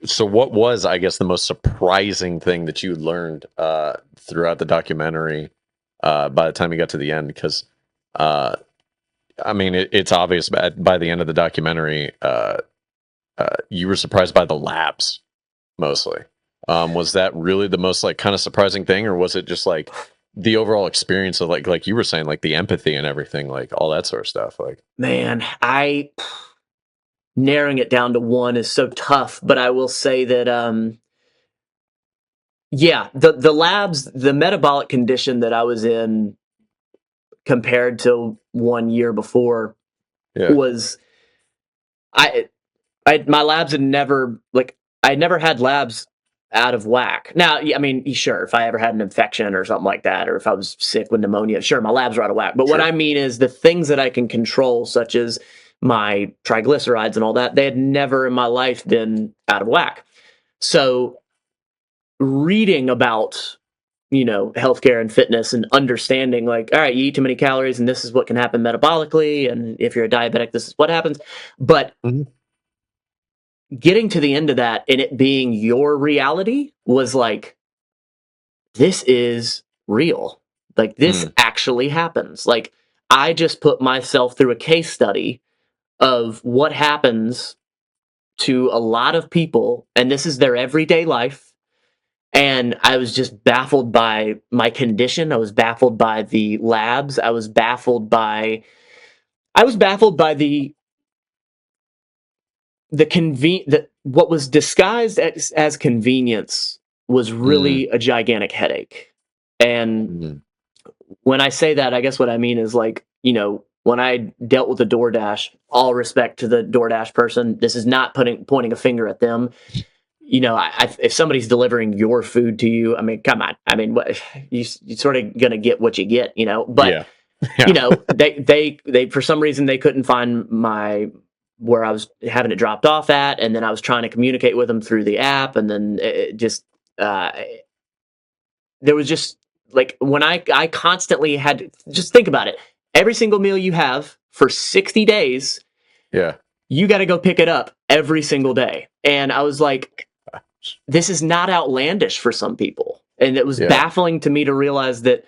So what was, I guess, the most surprising thing that you learned throughout the documentary by the time you got to the end? Because uh, I mean, it's obvious by the end of the documentary, you were surprised by the labs mostly. Was that really the most like kind of surprising thing, or was it just like the overall experience of like you were saying, like the empathy and everything, like all that sort of stuff? Like, Man, I narrowing it down to one is so tough, but I will say that yeah, the labs, the metabolic condition that I was in compared to 1 year before yeah, was I my labs had never like I never had labs out of whack. Now, I mean, sure, if I ever had an infection or something like that, or if I was sick with pneumonia, sure, my labs were out of whack. But what sure, I mean is the things that I can control, such as my triglycerides and all that, they had never in my life been out of whack. So reading about healthcare and fitness and understanding like, all right, you eat too many calories and this is what can happen metabolically, and if you're a diabetic this is what happens. But hmm getting to the end of that and it being your reality was like, this is real. Like, this mm, actually happens. Like, I just put myself through a case study of what happens to a lot of people, and this is their everyday life. And I was just baffled by my condition. I was baffled by the labs. I was baffled by the what was disguised as convenience was mm, really a gigantic headache. And mm, when I say that, I guess what I mean is like, when I dealt with the DoorDash, all respect to the DoorDash person, this is not pointing a finger at them. If somebody's delivering your food to you, I mean, come on. I mean, what, you sort of gonna get what you get, But yeah, yeah, they for some reason they couldn't find my where I was having it dropped off at, and then I was trying to communicate with them through the app, and then it just uh, there was just like when I constantly had just think about it. Every single meal you have for 60 days, yeah, you got to go pick it up every single day. And I was like, this is not outlandish for some people. And it was yeah, baffling to me to realize that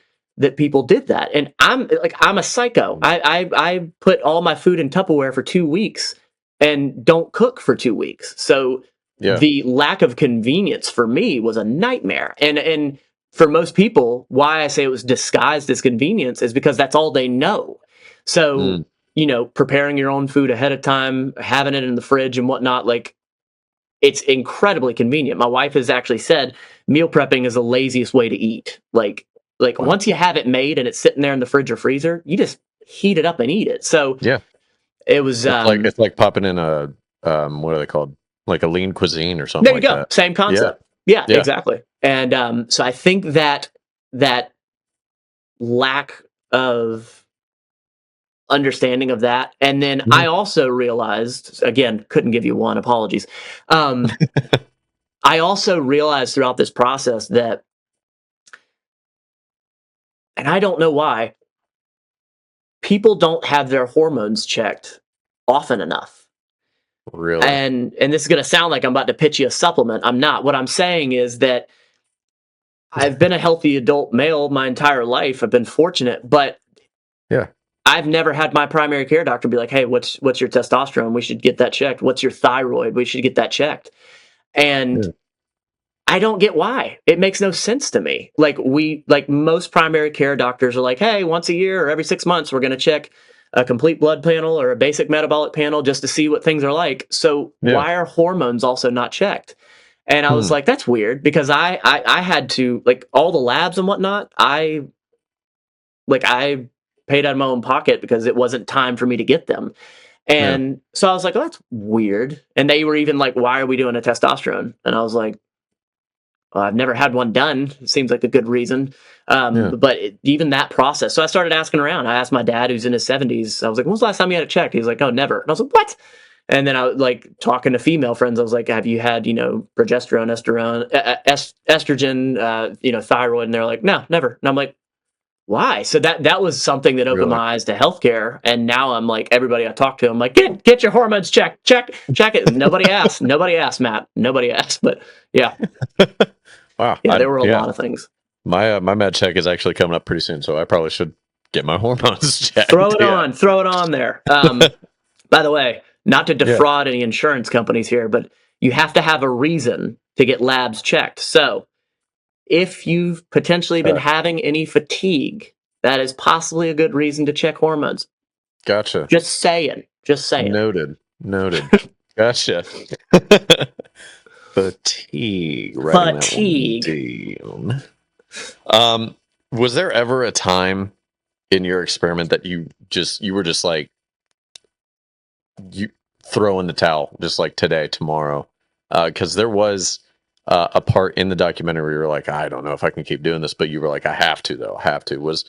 people did that. And I'm a psycho. mm, I put all my food in Tupperware for 2 weeks and don't cook for 2 weeks. So yeah, the lack of convenience for me was a nightmare. And for most people, why I say it was disguised as convenience is because that's all they know. So, mm, preparing your own food ahead of time, having it in the fridge and whatnot, like it's incredibly convenient. My wife has actually said meal prepping is the laziest way to eat. Like wow, once you have it made and it's sitting there in the fridge or freezer, you just heat it up and eat it. So yeah. it was It's like popping in a what are they called? Like a lean cuisine or something there you like go. that. Same Yeah, concept. Yeah, yeah, exactly. And so I think that lack of understanding of that. And then mhm, I also realized, again, couldn't give you one, apologies. Um, I also realized throughout this process that, and I don't know why, people don't have their hormones checked often enough. really. And this is going to sound like I'm about to pitch you a supplement. I'm not. What I'm saying is that I've been a healthy adult male my entire life. I've been fortunate, but Yeah, I've never had my primary care doctor be like, "Hey, what's your testosterone? We should get that checked. What's your thyroid? We should get that checked." And yeah, I don't get why. It makes no sense to me. Like most primary care doctors are like, "Hey, once a year or every 6 months we're going to check a complete blood panel or a basic metabolic panel just to see what things are like." So, yeah. why are hormones also not checked? And I was Hmm. like, that's weird because I had to like all the labs and whatnot. I paid out of my own pocket because it wasn't time for me to get them. Yeah. And so I was like, oh, that's weird. And they were even like, why are we doing a testosterone? And I was like, well, I've never had one done. It seems like a good reason. Yeah. But even that process. So I started asking around. I asked my dad, who's in his 70s. I was like, when was the last time you had it checked? He's like, oh, never. And I was like, what? And then I was like talking to female friends. I was like, have you had, progesterone, estrogen, thyroid? And they're like, no, never. And I'm like, why? So that was something that opened Really? my eyes to healthcare, and now I'm like, everybody I talk to, I'm like, get your hormones checked, check it. Nobody asked, Matt, nobody asked, but yeah, Wow. yeah, there were a Yeah. lot of things. My med check is actually coming up pretty soon, so I probably should get my hormones checked. Throw it Yeah. on there. By the way, not to Yeah. defraud any insurance companies here, but you have to have a reason to get labs checked. So if you've potentially been having any fatigue, that is possibly a good reason to check hormones. Gotcha. Just saying. Noted. Gotcha. Fatigue. Writing Fatigue. that one down. Was there ever a time in your experiment that you were just like, you throw in the towel, just like today, tomorrow? Because there was a part in the documentary where you were like, I don't know if I can keep doing this, but you were like, I have to though. I have to. Was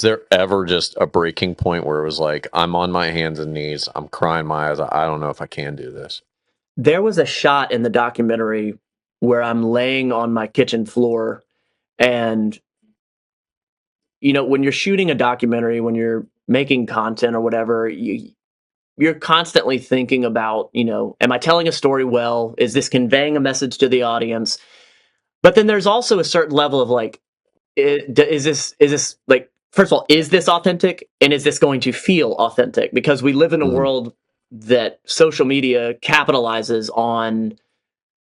there ever just a breaking point where it was like, I'm on my hands and knees, I'm crying my eyes, I don't know if I can do this? There was a shot in the documentary where I'm laying on my kitchen floor, and when you're shooting a documentary, when you're making content or whatever, you're constantly thinking about, am I telling a story well? Is this conveying a message to the audience? But then there's also a certain level of like, is this like, first of all, is this authentic, and is this going to feel authentic? Because we live in a world that social media capitalizes on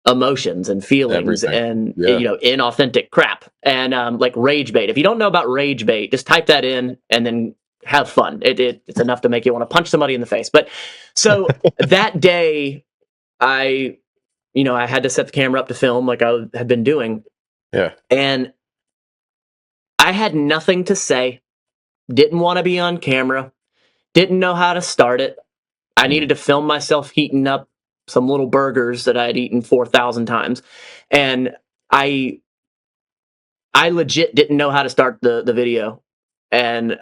emotions and feelings Everything. and Yeah. inauthentic crap and like rage bait. If you don't know about rage bait, just type that in and then have fun. It's enough to make you want to punch somebody in the face. But so that day, I had to set the camera up to film like I had been doing. Yeah. And I had nothing to say, didn't want to be on camera, didn't know how to start it. I needed to film myself heating up some little burgers that I'd eaten 4,000 times. And I legit didn't know how to start the video. And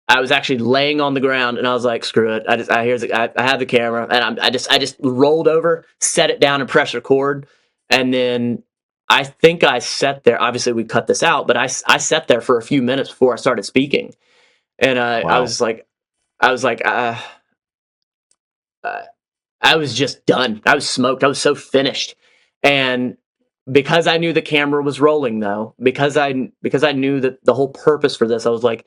I was actually laying on the ground, and I was like, screw it. I have the camera, and I just rolled over, set it down and press record. And then I think I sat there. Obviously we cut this out, but I sat there for a few minutes before I started speaking. And I Wow. was like, I was just done. I was smoked. I was so finished. And because I knew the camera was rolling, though, because I knew that the whole purpose for this, I was like,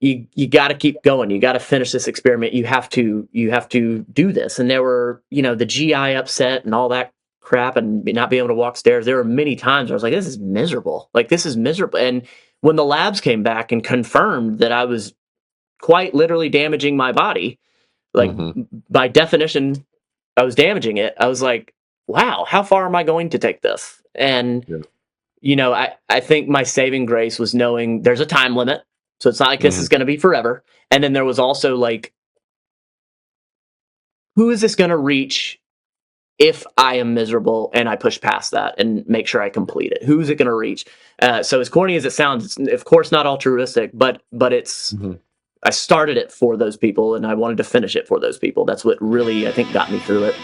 you got to keep going. You got to finish this experiment. You have to do this. And there were, the GI upset and all that crap, and not being able to walk stairs. There were many times where I was like, this is miserable. Like, this is miserable. And when the labs came back and confirmed that I was quite literally damaging my body, like by definition, I was damaging it. I was like, wow, how far am I going to take this? And, I think my saving grace was knowing there's a time limit. So it's not like this is going to be forever. And then there was also like, who is this going to reach if I am miserable and I push past that and make sure I complete it? Who is it going to reach? So as corny as it sounds, it's of course not altruistic, but it's, I started it for those people and I wanted to finish it for those people. That's what really, I think, got me through it.